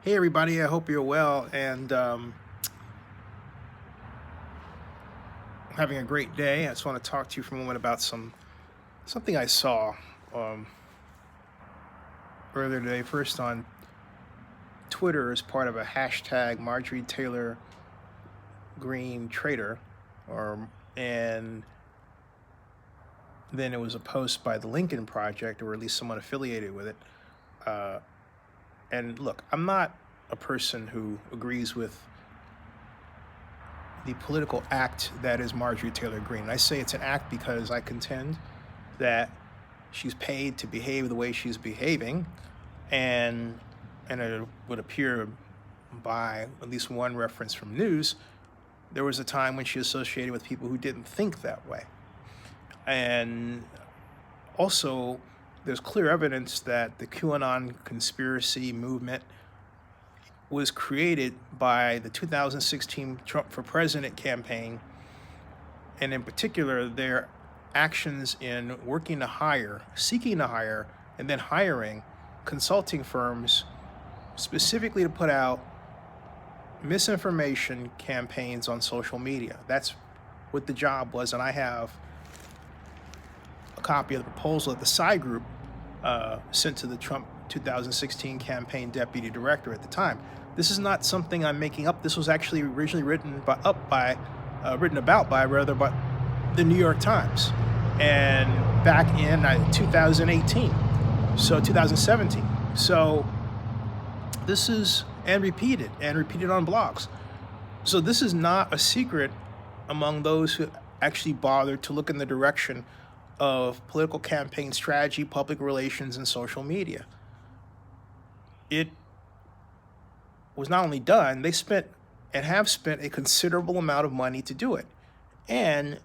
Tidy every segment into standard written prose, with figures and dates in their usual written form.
Hey everybody, I hope you're well and having a great day. I just want to talk to you for a moment about something I saw um, earlier today. First on Twitter as part of a hashtag Marjorie Taylor Greene traitor, and then it was a post by the Lincoln Project, or at least someone affiliated with it. Uh, and look, I'm not a person who agrees with the political act that is Marjorie Taylor Greene. I say it's an act because I contend that she's paid to behave the way she's behaving, and it would appear by at least one reference from news, there was a time when she associated with people who didn't think that way. And also, there's clear evidence that the QAnon conspiracy movement was created by the 2016 Trump for President campaign, and in particular, their actions in seeking to hire, and then hiring consulting firms specifically to put out misinformation campaigns on social media. That's what the job was, and I have a copy of the proposal that the side group sent to the Trump 2016 campaign deputy director at the time. This is not something I'm making up. This was actually originally written about by the New York Times, and back in 2018, so 2017. So this is repeated on blogs. So this is not a secret among those who actually bothered to look in the direction of political campaign strategy, public relations, and social media. It was not only done, they spent and have spent a considerable amount of money to do it. And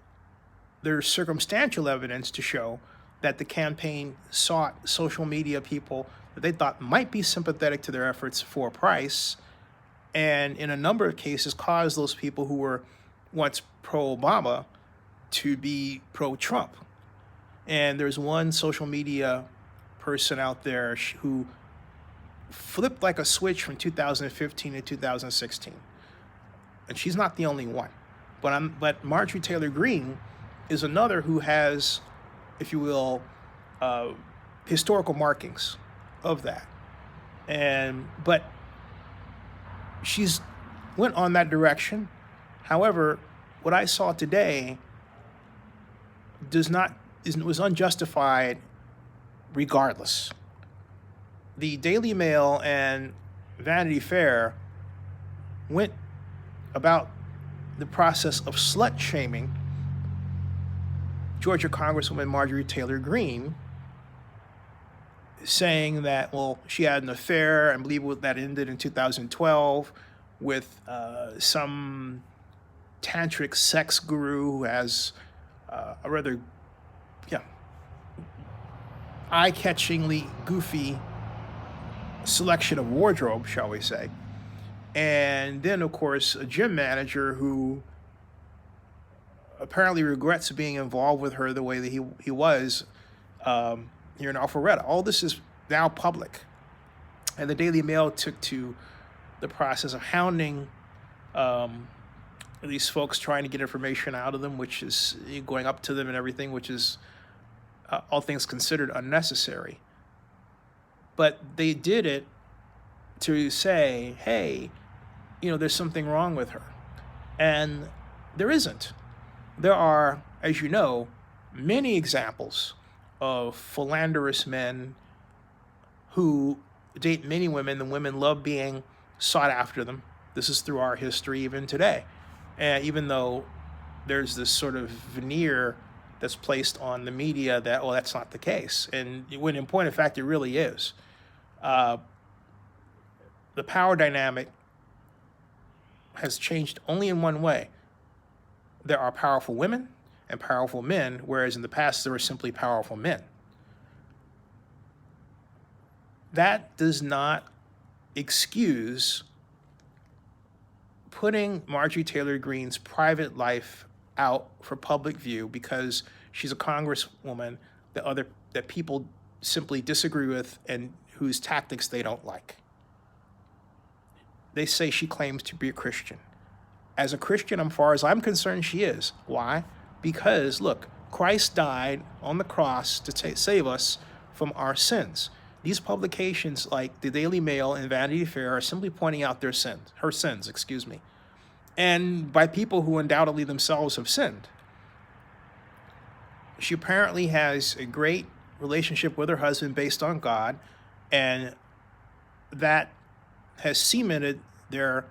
there's circumstantial evidence to show that the campaign sought social media people that they thought might be sympathetic to their efforts for a price, and in a number of cases caused those people who were once pro-Obama to be pro-Trump. And there's one social media person out there who flipped like a switch from 2015 to 2016. And she's not the only one. But Marjorie Taylor Greene is another who has, if you will, historical markings of that. But she's went on that direction. However, what I saw today was unjustified regardless. The Daily Mail and Vanity Fair went about the process of slut-shaming Georgia Congresswoman Marjorie Taylor Greene, saying that, well, she had an affair, and I believe that ended in 2012 with some tantric sex guru who has a rather eye-catchingly goofy selection of wardrobe, shall we say. And then, of course, a gym manager who apparently regrets being involved with her the way that he was here in Alpharetta. All this is now public. And the Daily Mail took to the process of hounding these folks, trying to get information out of them, which is going up to them and everything, which is, all things considered, unnecessary. But they did it to say, hey, there's something wrong with her. And there isn't. There are, as you know, many examples of philanderous men who date many women, and women love being sought after them. This is through our history even today. And even though there's this sort of veneer that's placed on the media that, well, that's not the case. And when in point of fact, it really is. The power dynamic has changed only in one way. There are powerful women and powerful men, whereas in the past there were simply powerful men. That does not excuse putting Marjorie Taylor Greene's private life out for public view because she's a congresswoman that people simply disagree with and whose tactics they don't like. they say she claims to be a Christian. As a Christian, as far as I'm concerned, she is. Why? Because, look, Christ died on the cross to save us from our sins. These publications like the Daily Mail and Vanity Fair are simply pointing out her sins, and by people who undoubtedly themselves have sinned. She apparently has a great relationship with her husband based on God, and that has cemented their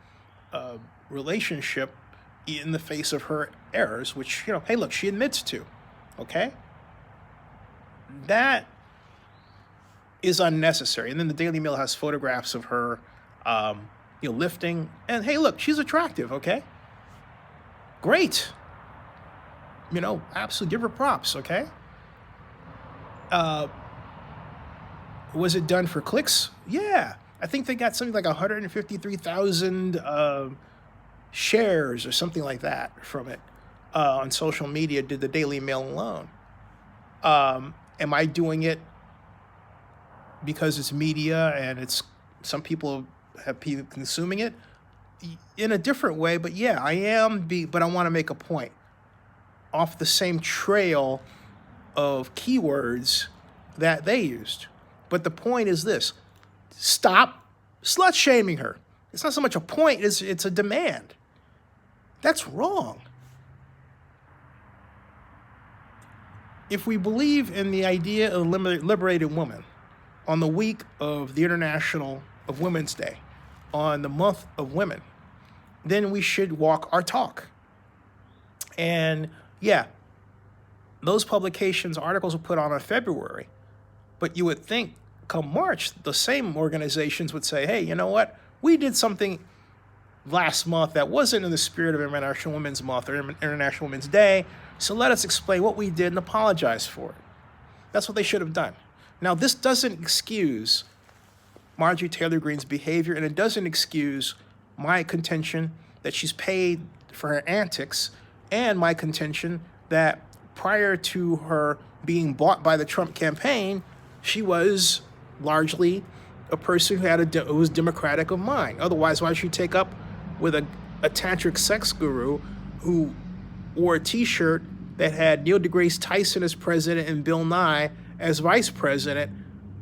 relationship in the face of her errors, which, hey, look, she admits to, okay? That is unnecessary. And then the Daily Mail has photographs of her, lifting, and hey, look, she's attractive, okay? Great. Absolutely give her props, okay? Was it done for clicks? Yeah. I think they got something like 153,000 shares or something like that from it on social media, did the Daily Mail alone. Am I doing it because it's media and some people have people consuming it in a different way? But yeah, I am, but I want to make a point off the same trail of keywords that they used. But the point is this: stop slut-shaming her. It's not so much a point, it's a demand. That's wrong. If we believe in the idea of liberated women on the week of the International of Women's Day, on the month of women, then we should walk our talk. And yeah, those publications, articles were put on in February, but you would think come March, the same organizations would say, hey, you know what? We did something last month that wasn't in the spirit of International Women's Month or International Women's Day, so let us explain what we did and apologize for it. That's what they should have done. Now, this doesn't excuse Marjorie Taylor Greene's behavior, and it doesn't excuse my contention that she's paid for her antics, and my contention that prior to her being bought by the Trump campaign, she was largely a person who was democratic of mind. Otherwise, why should she take up with a tantric sex guru who wore a T-shirt that had Neil deGrasse Tyson as president and Bill Nye as vice president,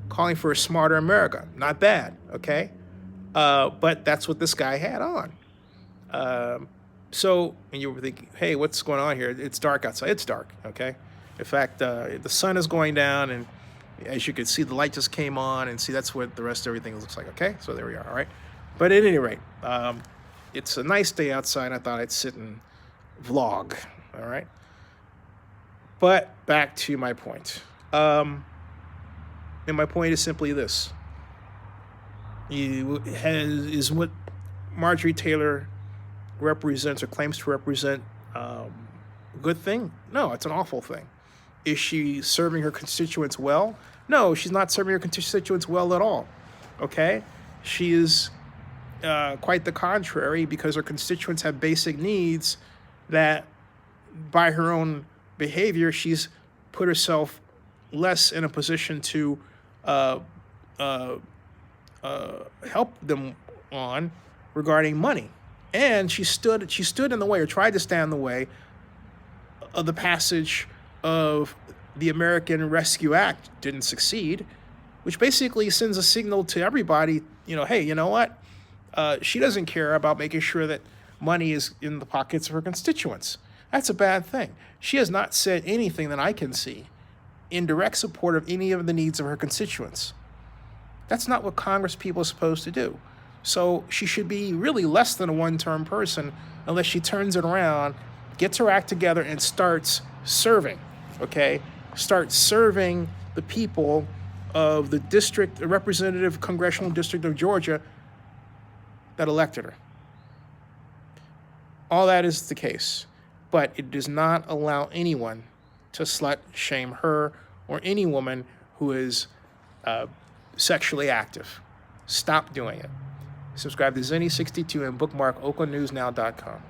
calling for a smarter America? Not bad, okay? But that's what this guy had on. So, and you were thinking, hey, what's going on here? It's dark outside. It's dark, okay? In fact, the sun is going down, and as you can see, the light just came on, and see, that's what the rest of everything looks like, okay? So there we are, all right? But at any rate, it's a nice day outside. I thought I'd sit and vlog, all right? But back to my point. And my point is simply this. Is what Marjorie Taylor represents or claims to represent a good thing? No, it's an awful thing. Is she serving her constituents well? No, she's not serving her constituents well at all, okay? She is quite the contrary, because her constituents have basic needs that by her own behavior, she's put herself less in a position to help them on regarding money. And she stood in the way, or tried to stand in the way, of the passage of the American Rescue Act. Didn't succeed, which basically sends a signal to everybody, hey, you know what? She doesn't care about making sure that money is in the pockets of her constituents. That's a bad thing. She has not said anything that I can see in direct support of any of the needs of her constituents. That's not what Congress people are supposed to do. So she should be really less than a one-term person unless she turns it around, gets her act together, and starts serving, okay? Starts serving the people of the district, the representative congressional district of Georgia that elected her. All that is the case, but it does not allow anyone to slut-shame her or any woman who is sexually active. Stop doing it. Subscribe to Zenny62 and bookmark oaklandnewsnow.com.